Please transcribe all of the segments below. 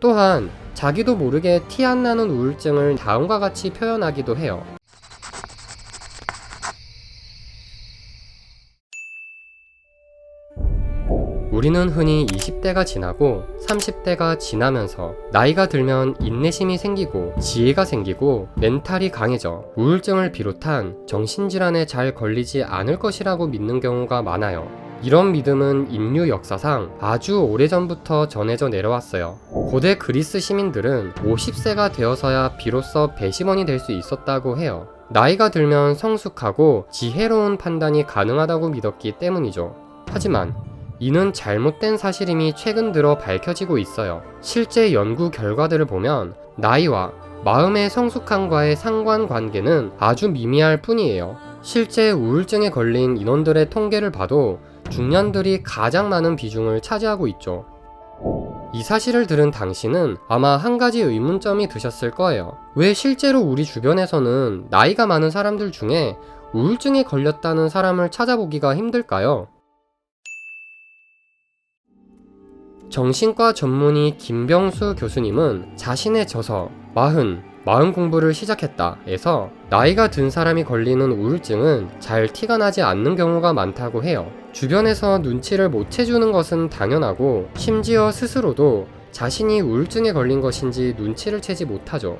또한 자기도 모르게 티 안 나는 우울증을 다음과 같이 표현하기도 해요. 우리는 흔히 20대가 지나고 30대가 지나면서 나이가 들면 인내심이 생기고 지혜가 생기고 멘탈이 강해져 우울증을 비롯한 정신질환에 잘 걸리지 않을 것이라고 믿는 경우가 많아요. 이런 믿음은 인류 역사상 아주 오래전부터 전해져 내려왔어요. 고대 그리스 시민들은 50세가 되어서야 비로소 배심원이 될 수 있었다고 해요. 나이가 들면 성숙하고 지혜로운 판단이 가능하다고 믿었기 때문이죠. 하지만 이는 잘못된 사실임이 최근 들어 밝혀지고 있어요. 실제 연구 결과들을 보면 나이와 마음의 성숙함과의 상관관계는 아주 미미할 뿐이에요. 실제 우울증에 걸린 인원들의 통계를 봐도 중년들이 가장 많은 비중을 차지하고 있죠. 이 사실을 들은 당신은 아마 한 가지 의문점이 드셨을 거예요. 왜 실제로 우리 주변에서는 나이가 많은 사람들 중에 우울증에 걸렸다는 사람을 찾아보기가 힘들까요? 정신과 전문의 김병수 교수님은 자신의 저서 마음 공부를 시작했다 에서 나이가 든 사람이 걸리는 우울증은 잘 티가 나지 않는 경우가 많다고 해요. 주변에서 눈치를 못 채주는 것은 당연하고 심지어 스스로도 자신이 우울증에 걸린 것인지 눈치를 채지 못하죠.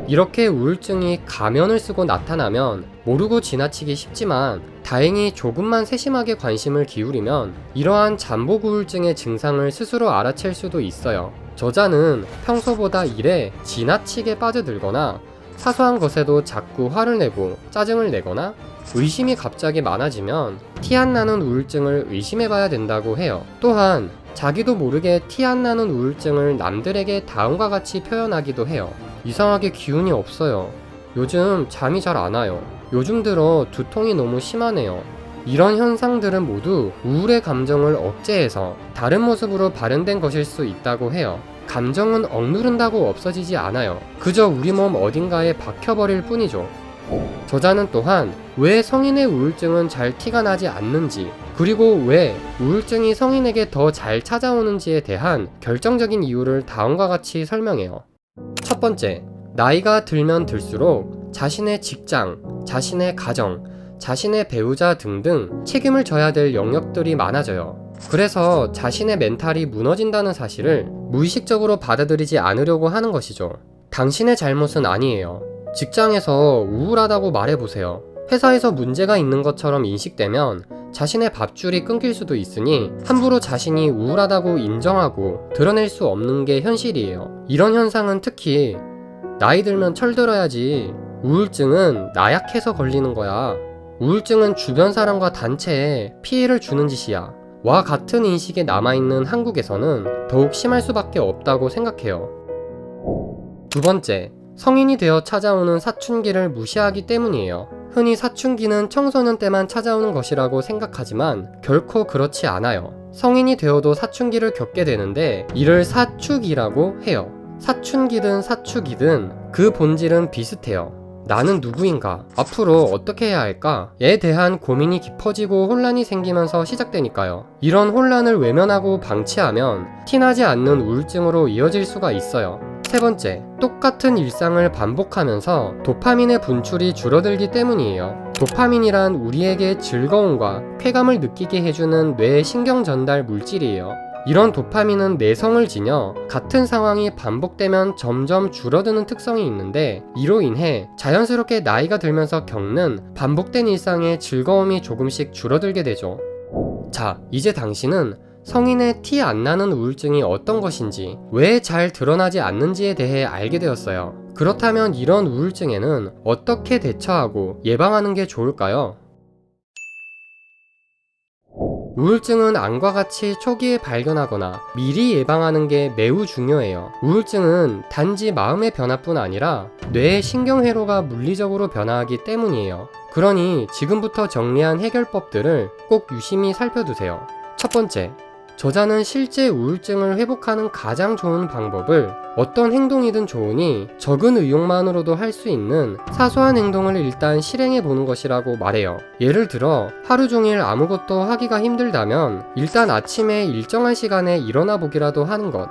이렇게 우울증이 가면을 쓰고 나타나면 모르고 지나치기 쉽지만 다행히 조금만 세심하게 관심을 기울이면 이러한 잠복 우울증의 증상을 스스로 알아챌 수도 있어요. 저자는 평소보다 일에 지나치게 빠져들거나 사소한 것에도 자꾸 화를 내고 짜증을 내거나 의심이 갑자기 많아지면 티 안 나는 우울증을 의심해봐야 된다고 해요. 또한 자기도 모르게 티 안 나는 우울증을 남들에게 다음과 같이 표현하기도 해요. 이상하게 기운이 없어요. 요즘 잠이 잘 안 와요. 요즘 들어 두통이 너무 심하네요. 이런 현상들은 모두 우울의 감정을 억제해서 다른 모습으로 발현된 것일 수 있다고 해요. 감정은 억누른다고 없어지지 않아요. 그저 우리 몸 어딘가에 박혀버릴 뿐이죠. 저자는 또한 왜 성인의 우울증은 잘 티가 나지 않는지, 그리고 왜 우울증이 성인에게 더 잘 찾아오는지에 대한 결정적인 이유를 다음과 같이 설명해요. 첫 번째, 나이가 들면 들수록 자신의 직장, 자신의 가정, 자신의 배우자 등등 책임을 져야 될 영역들이 많아져요. 그래서 자신의 멘탈이 무너진다는 사실을 무의식적으로 받아들이지 않으려고 하는 것이죠. 당신의 잘못은 아니에요. 직장에서 우울하다고 말해보세요. 회사에서 문제가 있는 것처럼 인식되면 자신의 밥줄이 끊길 수도 있으니 함부로 자신이 우울하다고 인정하고 드러낼 수 없는 게 현실이에요. 이런 현상은 특히 나이 들면 철들어야지, 우울증은 나약해서 걸리는 거야, 우울증은 주변 사람과 단체에 피해를 주는 짓이야 와 같은 인식에 남아있는 한국에서는 더욱 심할 수밖에 없다고 생각해요. 두 번째, 성인이 되어 찾아오는 사춘기를 무시하기 때문이에요. 흔히 사춘기는 청소년 때만 찾아오는 것이라고 생각하지만 결코 그렇지 않아요. 성인이 되어도 사춘기를 겪게 되는데 이를 사축이라고 해요. 사춘기든 사축이든 그 본질은 비슷해요. 나는 누구인가? 앞으로 어떻게 해야 할까? 에 대한 고민이 깊어지고 혼란이 생기면서 시작되니까요. 이런 혼란을 외면하고 방치하면 티나지 않는 우울증으로 이어질 수가 있어요. 세 번째, 똑같은 일상을 반복하면서 도파민의 분출이 줄어들기 때문이에요. 도파민이란 우리에게 즐거움과 쾌감을 느끼게 해주는 뇌의 신경 전달 물질이에요. 이런 도파민은 내성을 지녀 같은 상황이 반복되면 점점 줄어드는 특성이 있는데 이로 인해 자연스럽게 나이가 들면서 겪는 반복된 일상의 즐거움이 조금씩 줄어들게 되죠. 자, 이제 당신은 성인의 티 안 나는 우울증이 어떤 것인지, 왜 잘 드러나지 않는지에 대해 알게 되었어요. 그렇다면 이런 우울증에는 어떻게 대처하고 예방하는 게 좋을까요? 우울증은 암과 같이 초기에 발견하거나 미리 예방하는 게 매우 중요해요. 우울증은 단지 마음의 변화뿐 아니라 뇌의 신경회로가 물리적으로 변화하기 때문이에요. 그러니 지금부터 정리한 해결법들을 꼭 유심히 살펴두세요. 첫 번째, 저자는 실제 우울증을 회복하는 가장 좋은 방법을 어떤 행동이든 좋으니 적은 의욕만으로도 할 수 있는 사소한 행동을 일단 실행해 보는 것이라고 말해요. 예를 들어 하루 종일 아무것도 하기가 힘들다면 일단 아침에 일정한 시간에 일어나 보기라도 하는 것,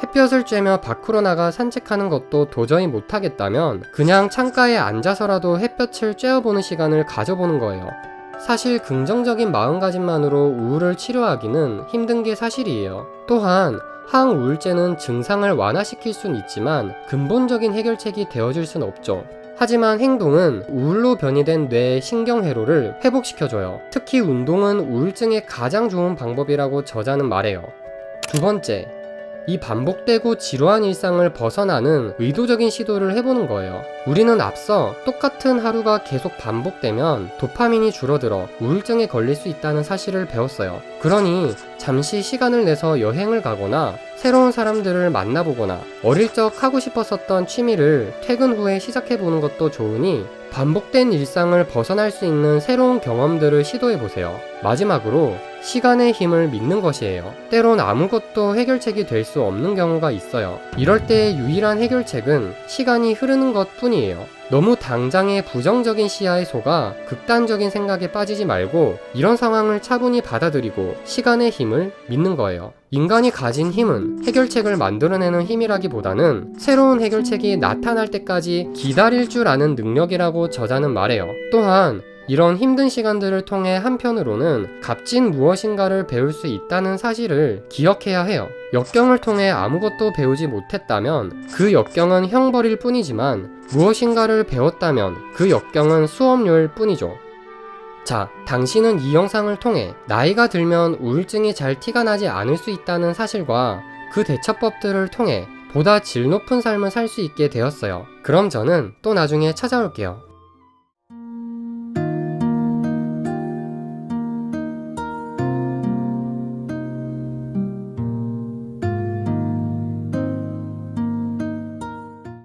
햇볕을 쬐며 밖으로 나가 산책하는 것도 도저히 못하겠다면 그냥 창가에 앉아서라도 햇볕을 쬐어보는 시간을 가져보는 거예요. 사실 긍정적인 마음가짐만으로 우울을 치료하기는 힘든 게 사실이에요. 또한 항우울제는 증상을 완화시킬 순 있지만 근본적인 해결책이 되어줄 순 없죠. 하지만 행동은 우울로 변이된 뇌의 신경회로를 회복시켜줘요. 특히 운동은 우울증에 가장 좋은 방법이라고 저자는 말해요. 두 번째, 이 반복되고 지루한 일상을 벗어나는 의도적인 시도를 해보는 거예요. 우리는 앞서 똑같은 하루가 계속 반복되면 도파민이 줄어들어 우울증에 걸릴 수 있다는 사실을 배웠어요. 그러니 잠시 시간을 내서 여행을 가거나 새로운 사람들을 만나보거나 어릴 적 하고 싶었었던 취미를 퇴근 후에 시작해보는 것도 좋으니 반복된 일상을 벗어날 수 있는 새로운 경험들을 시도해보세요. 마지막으로 시간의 힘을 믿는 것이에요. 때론 아무것도 해결책이 될 수 없는 경우가 있어요. 이럴 때의 유일한 해결책은 시간이 흐르는 것 뿐이에요. 너무 당장의 부정적인 시야에 속아 극단적인 생각에 빠지지 말고 이런 상황을 차분히 받아들이고 시간의 힘을 믿는 거예요. 인간이 가진 힘은 해결책을 만들어내는 힘이라기보다는 새로운 해결책이 나타날 때까지 기다릴 줄 아는 능력이라고 저자는 말해요. 또한 이런 힘든 시간들을 통해 한편으로는 값진 무엇인가를 배울 수 있다는 사실을 기억해야 해요. 역경을 통해 아무것도 배우지 못했다면 그 역경은 형벌일 뿐이지만 무엇인가를 배웠다면 그 역경은 수업료일 뿐이죠. 자, 당신은 이 영상을 통해 나이가 들면 우울증이 잘 티가 나지 않을 수 있다는 사실과 그 대처법들을 통해 보다 질 높은 삶을 살 수 있게 되었어요. 그럼 저는 또 나중에 찾아올게요.